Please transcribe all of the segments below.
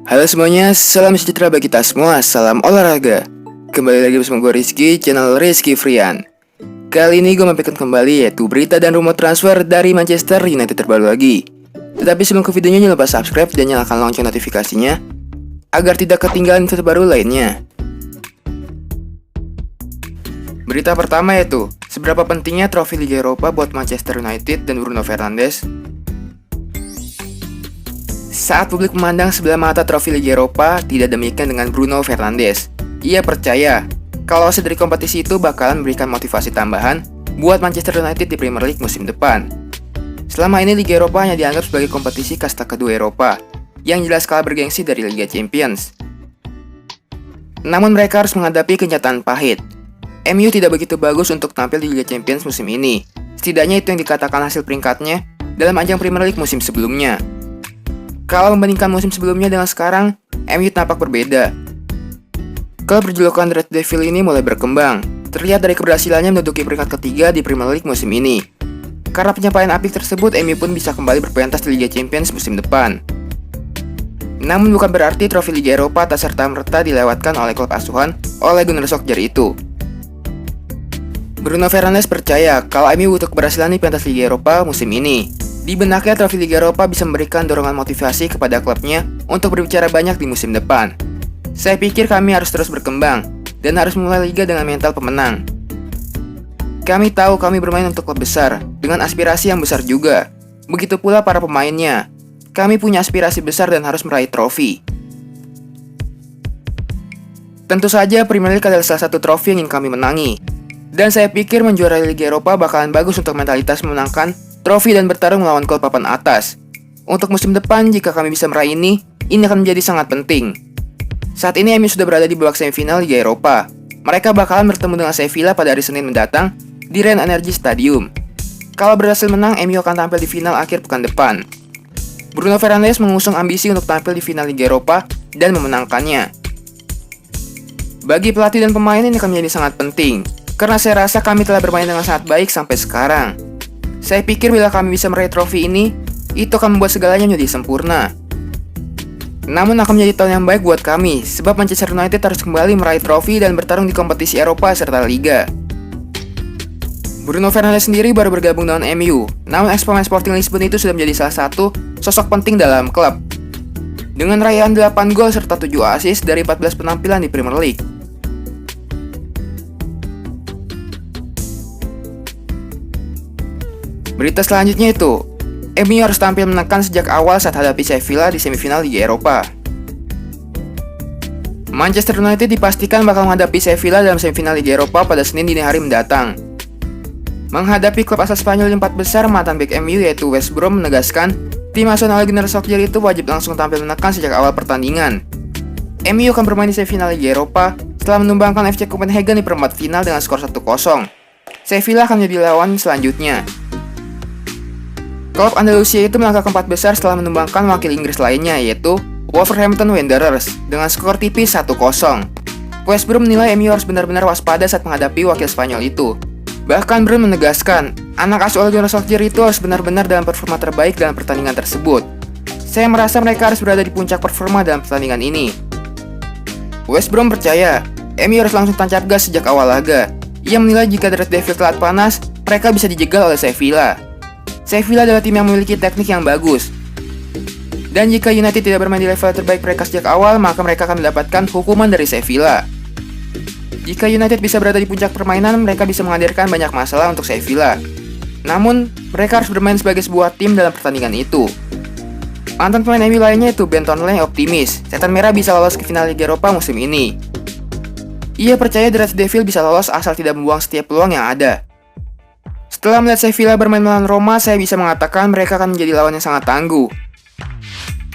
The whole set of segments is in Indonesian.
Halo semuanya, salam sejahtera bagi kita semua, salam olahraga. Kembali lagi bersama gue Rizky, channel Rizky Frian. Kali ini gue mampirkan kembali yaitu berita dan rumor transfer dari Manchester United terbaru lagi. Tetapi sebelum ke videonya, jangan lupa subscribe dan nyalakan lonceng notifikasinya agar tidak ketinggalan info terbaru lainnya. Berita pertama yaitu, seberapa pentingnya trofi Liga Eropa buat Manchester United dan Bruno Fernandes? Saat publik memandang sebelah mata trofi Liga Eropa, tidak demikian dengan Bruno Fernandes. Ia percaya kalau hasil dari kompetisi itu bakalan memberikan motivasi tambahan buat Manchester United di Premier League musim depan. Selama ini Liga Eropa hanya dianggap sebagai kompetisi kasta kedua Eropa, yang jelas kalah bergengsi dari Liga Champions. Namun mereka harus menghadapi kenyataan pahit. MU tidak begitu bagus untuk tampil di Liga Champions musim ini. Setidaknya itu yang dikatakan hasil peringkatnya dalam ajang Premier League musim sebelumnya. Kalau membandingkan musim sebelumnya dengan sekarang, MU tampak berbeda. Klub berjulukan Red Devil ini mulai berkembang, terlihat dari keberhasilannya menduduki peringkat ketiga di Premier League musim ini. Karena pencapaian apik tersebut, MU pun bisa kembali berpentas di Liga Champions musim depan. Namun bukan berarti trofi Liga Eropa tak serta-merta dilewatkan oleh klub asuhan Ole Gunnar Solskjaer itu. Bruno Fernandes percaya kalau MU butuh keberhasilan di pentas Liga Eropa musim ini. Di benaknya, trofi Liga Eropa bisa memberikan dorongan motivasi kepada klubnya untuk berbicara banyak di musim depan. Saya pikir kami harus terus berkembang dan harus memulai liga dengan mental pemenang. Kami tahu kami bermain untuk klub besar dengan aspirasi yang besar juga. Begitu pula para pemainnya. Kami punya aspirasi besar dan harus meraih trofi. Tentu saja Premier League adalah salah satu trofi yang ingin kami menangi. Dan saya pikir menjuarai Liga Eropa bakalan bagus untuk mentalitas memenangkan trofi dan bertarung melawan klub papan atas. Untuk musim depan, jika kami bisa meraih ini akan menjadi sangat penting. Saat ini MU sudah berada di babak semifinal Liga Eropa. Mereka bakalan bertemu dengan Sevilla pada hari Senin mendatang di Rhein Energy Stadium. Kalau berhasil menang, MU akan tampil di final akhir pekan depan. Bruno Fernandes mengusung ambisi untuk tampil di final Liga Eropa dan memenangkannya. Bagi pelatih dan pemain ini akan menjadi sangat penting, karena saya rasa kami telah bermain dengan sangat baik sampai sekarang. Saya pikir bila kami bisa meraih trofi ini, itu akan membuat segalanya menjadi sempurna. Namun akan menjadi tahun yang baik buat kami, sebab Manchester United harus kembali meraih trofi dan bertarung di kompetisi Eropa serta Liga. Bruno Fernandes sendiri baru bergabung dengan MU, namun ex-pemain Sporting Lisbon itu sudah menjadi salah satu sosok penting dalam klub. Dengan raihan 8 gol serta 7 assist dari 14 penampilan di Premier League. Berita selanjutnya itu, MU harus tampil menekan sejak awal saat hadapi Sevilla di semifinal Liga Eropa. Manchester United dipastikan bakal menghadapi Sevilla dalam semifinal Liga Eropa pada Senin dini hari mendatang. Menghadapi klub asal Spanyol 4 besar, mantan bek MU yaitu West Brom menegaskan tim asuhan Ole Gunnar Solskjaer itu wajib langsung tampil menekan sejak awal pertandingan. MU akan bermain di semifinal Liga Eropa setelah menumbangkan FC Copenhagen di perempat final dengan skor 1-0. Sevilla akan menjadi lawan selanjutnya. Klub Andalusia itu melangkah ke 4 besar setelah menumbangkan wakil Inggris lainnya yaitu Wolverhampton Wanderers dengan skor tipis 1-0. West Brom menilai MU harus benar-benar waspada saat menghadapi wakil Spanyol itu. Bahkan Brom menegaskan, anak asuh Ole Gunnar Solskjaer itu harus benar-benar dalam performa terbaik dalam pertandingan tersebut. Saya merasa mereka harus berada di puncak performa dalam pertandingan ini. West Brom percaya, MU harus langsung tancap gas sejak awal laga. Ia menilai jika The Red Devil telat panas, mereka bisa dijegal oleh Sevilla. Sevilla adalah tim yang memiliki teknik yang bagus. Dan jika United tidak bermain di level terbaik mereka sejak awal, maka mereka akan mendapatkan hukuman dari Sevilla. Jika United bisa berada di puncak permainan, mereka bisa menghadirkan banyak masalah untuk Sevilla. Namun, mereka harus bermain sebagai sebuah tim dalam pertandingan itu. Mantan pemain MU lainnya itu Ben Tonley optimis, Setan Merah bisa lolos ke final Liga Eropa musim ini. Ia percaya The Red Devil bisa lolos asal tidak membuang setiap peluang yang ada. Setelah melihat Sevilla bermain melawan Roma, saya bisa mengatakan mereka akan menjadi lawan yang sangat tangguh.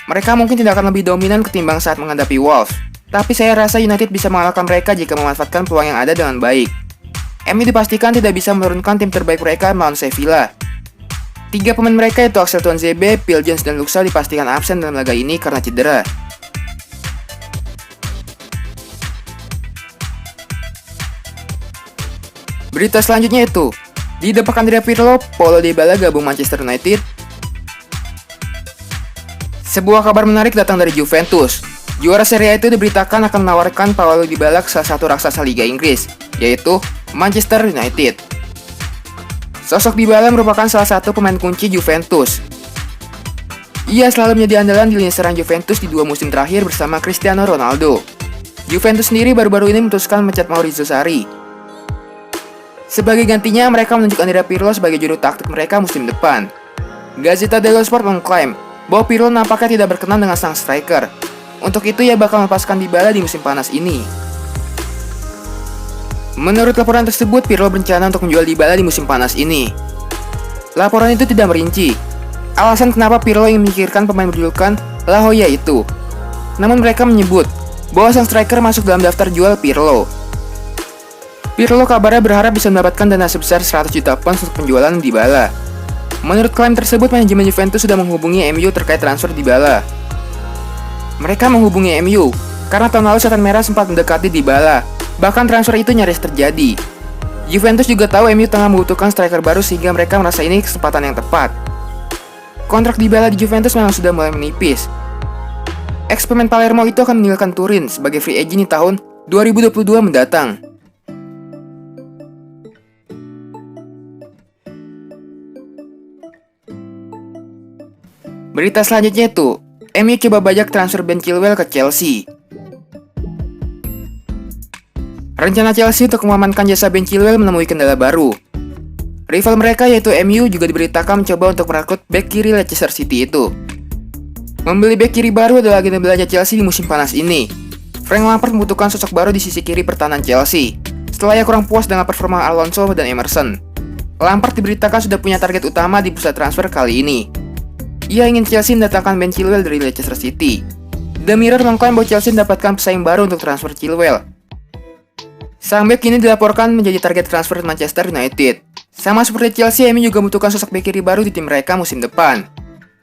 Mereka mungkin tidak akan lebih dominan ketimbang saat menghadapi Wolves, tapi saya rasa United bisa mengalahkan mereka jika memanfaatkan peluang yang ada dengan baik. MU dipastikan tidak bisa menurunkan tim terbaik mereka melawan Sevilla. 3 pemain mereka yaitu Axel Tuanzebe, Phil Jones, dan Luxa dipastikan absen dalam laga ini karena cedera. Berita selanjutnya itu, di depan Andrea Pirlo, Paulo Dybala gabung Manchester United. Sebuah kabar menarik datang dari Juventus. Juara Serie A itu diberitakan akan menawarkan Paulo Dybala ke salah satu raksasa Liga Inggris, yaitu Manchester United. Sosok Dybala merupakan salah satu pemain kunci Juventus. Ia selalu menjadi andalan di lini serang Juventus di 2 musim terakhir bersama Cristiano Ronaldo. Juventus sendiri baru-baru ini memutuskan mencat Maurizio Sarri. Sebagai gantinya, mereka menunjuk Andrea Pirlo sebagai juru taktik mereka musim depan. Gazzetta dello Sport mengklaim bahwa Pirlo nampaknya tidak berkenan dengan sang striker. Untuk itu, ia bakal melepaskan Dybala di musim panas ini. Menurut laporan tersebut, Pirlo berencana untuk menjual Dybala di musim panas ini. Laporan itu tidak merinci alasan kenapa Pirlo ingin memikirkan pemain berjulukan La Hoya itu. Namun mereka menyebut bahwa sang striker masuk dalam daftar jual Pirlo. Pirlo kabarnya berharap bisa mendapatkan dana sebesar 100 juta pounds untuk penjualan Dybala. Menurut klaim tersebut, manajemen Juventus sudah menghubungi MU terkait transfer Dybala. Mereka menghubungi MU karena tahun lalu Setan Merah sempat mendekati Dybala. Bahkan transfer itu nyaris terjadi. Juventus juga tahu MU tengah membutuhkan striker baru sehingga mereka merasa ini kesempatan yang tepat. Kontrak Dybala di Juventus memang sudah mulai menipis. Ex-pemain Palermo itu akan meninggalkan Turin sebagai free agent di tahun 2022 mendatang. Berita selanjutnya itu, MU coba bajak transfer Ben Chilwell ke Chelsea. Rencana Chelsea untuk mengamankan jasa Ben Chilwell menemui kendala baru. Rival mereka yaitu MU juga diberitakan mencoba untuk merekrut bek kiri Leicester City itu. Membeli bek kiri baru adalah agenda belanja Chelsea di musim panas ini. Frank Lampard membutuhkan sosok baru di sisi kiri pertahanan Chelsea setelah ia kurang puas dengan performa Alonso dan Emerson. Lampard diberitakan sudah punya target utama di bursa transfer kali ini. Ia ingin Chelsea mendatangkan Ben Chilwell dari Leicester City. The Mirror mengklaim bahwa Chelsea mendapatkan pesaing baru untuk transfer Chilwell. Sang bek kini dilaporkan menjadi target transfer Manchester United. Sama seperti Chelsea, MU juga membutuhkan sosok bek kiri baru di tim mereka musim depan.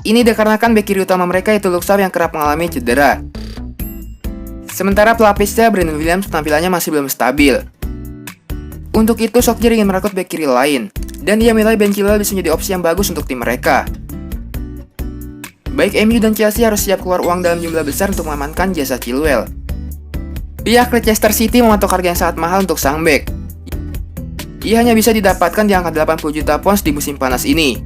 Ini dikarenakan bek kiri utama mereka yaitu Luke Shaw yang kerap mengalami cedera. Sementara pelapisnya Brandon Williams penampilannya masih belum stabil. Untuk itu, Solskjaer ingin merekrut bek kiri lain, dan ia menilai Ben Chilwell bisa menjadi opsi yang bagus untuk tim mereka. Baik MU dan Chelsea harus siap keluar uang dalam jumlah besar untuk mengamankan jasa Chilwell. Pihak Leicester City mematok harga yang sangat mahal untuk sang bek. Ia hanya bisa didapatkan di angka 80 juta pounds di musim panas ini.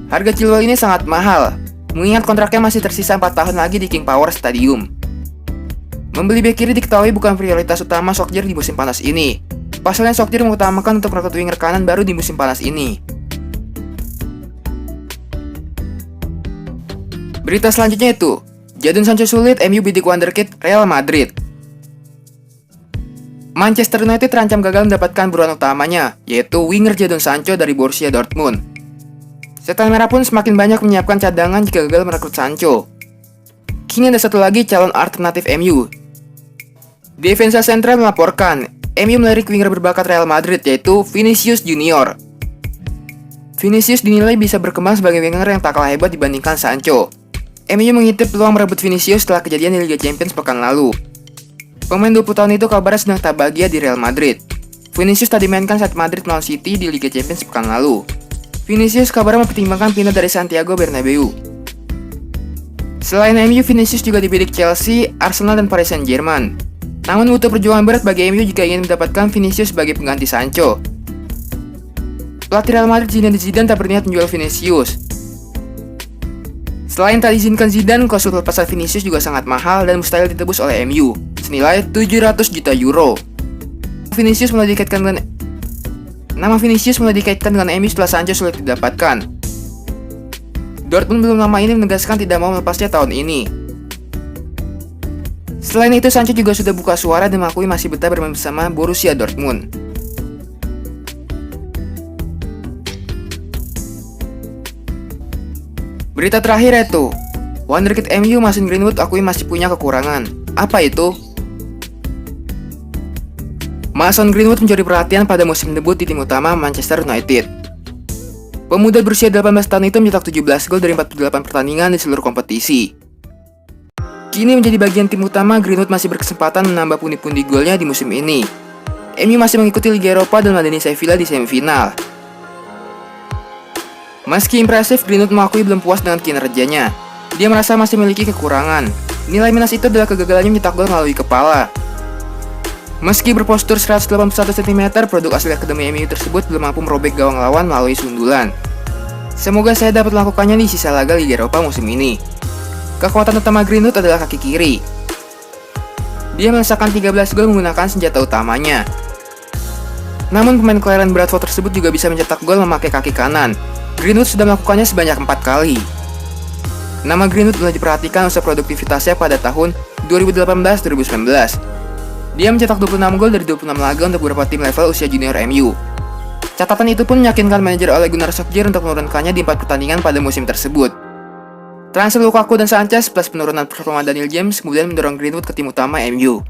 Harga Chilwell ini sangat mahal, mengingat kontraknya masih tersisa 4 tahun lagi di King Power Stadium. Membeli bek kiri diketahui bukan prioritas utama Solskjaer di musim panas ini. Pasalnya Solskjaer mengutamakan untuk merekrut winger kanan baru di musim panas ini. Berita selanjutnya itu, Jadon Sancho sulit MU bidik wonderkid Real Madrid. Manchester United terancam gagal mendapatkan buruan utamanya, yaitu winger Jadon Sancho dari Borussia Dortmund. Setan Merah pun semakin banyak menyiapkan cadangan jika gagal merekrut Sancho. Kini ada satu lagi calon alternatif MU. Defensa Central melaporkan, MU melirik winger berbakat Real Madrid yaitu Vinicius Junior. Vinicius dinilai bisa berkembang sebagai winger yang tak kalah hebat dibandingkan Sancho. MU mengintip peluang merebut Vinicius setelah kejadian di Liga Champions pekan lalu. Pemain 20 tahun itu kabarnya sedang tak bahagia di Real Madrid. Vinicius tak dimainkan saat Madrid melawan City di Liga Champions pekan lalu. Vinicius kabarnya mempertimbangkan pindah dari Santiago Bernabeu. Selain MU, Vinicius juga dibidik Chelsea, Arsenal, dan Paris Saint-Germain. Namun butuh perjuangan berat bagi MU jika ingin mendapatkan Vinicius sebagai pengganti Sancho. Pelatih Real Madrid Zidane tak berniat menjual Vinicius. Selain tak diizinkan Zidane, klausul pelepasan Vinicius juga sangat mahal dan mustahil ditebus oleh MU, senilai 700 juta euro. Nama Vinicius mulai dikaitkan dengan MU setelah Sancho sulit didapatkan. Dortmund belum lama ini menegaskan tidak mau melepasnya tahun ini. Selain itu, Sancho juga sudah buka suara dan mengakui masih betah bermain bersama Borussia Dortmund. Berita terakhir itu, wonderkid MU Mason Greenwood akui masih punya kekurangan. Apa itu? Mason Greenwood mencuri perhatian pada musim debut di tim utama Manchester United. Pemuda berusia 18 tahun itu mencetak 17 gol dari 48 pertandingan di seluruh kompetisi. Kini menjadi bagian tim utama, Greenwood masih berkesempatan menambah pundi-pundi golnya di musim ini. MU masih mengikuti Liga Eropa dan meladeni Sevilla di semifinal. Meski impresif, Greenwood mengakui belum puas dengan kinerjanya. Dia merasa masih memiliki kekurangan. Nilai minus itu adalah kegagalannya mencetak gol melalui kepala. Meski berpostur 181 cm, produk asli Akademi MU tersebut belum mampu merobek gawang lawan melalui sundulan. Semoga saya dapat melakukannya di sisa laga Liga Eropa musim ini. Kekuatan utama Greenwood adalah kaki kiri. Dia mengesahkan 13 gol menggunakan senjata utamanya. Namun pemain kelahiran Bradford tersebut juga bisa mencetak gol memakai kaki kanan. Greenwood sudah melakukannya sebanyak 4 kali. Nama Greenwood mulai diperhatikan usai produktivitasnya pada tahun 2018-2019. Dia mencetak 26 gol dari 26 laga untuk beberapa tim level usia junior MU. Catatan itu pun meyakinkan manajer Ole Gunnar Solskjaer untuk menurunkannya di 4 pertandingan pada musim tersebut. Transfer Lukaku dan Sanchez plus penurunan performa Daniel James kemudian mendorong Greenwood ke tim utama MU.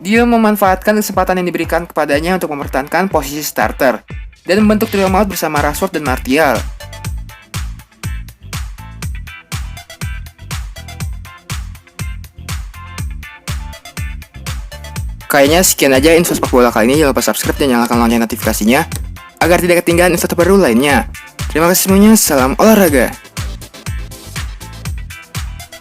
Dia memanfaatkan kesempatan yang diberikan kepadanya untuk mempertahankan posisi starter dan membentuk trio maut bersama Rashford dan Martial. Kayaknya sekian aja info sepak bola kali ini. Jangan lupa subscribe dan nyalakan lonceng notifikasinya agar tidak ketinggalan info terbaru lainnya. Terima kasih semuanya, salam olahraga.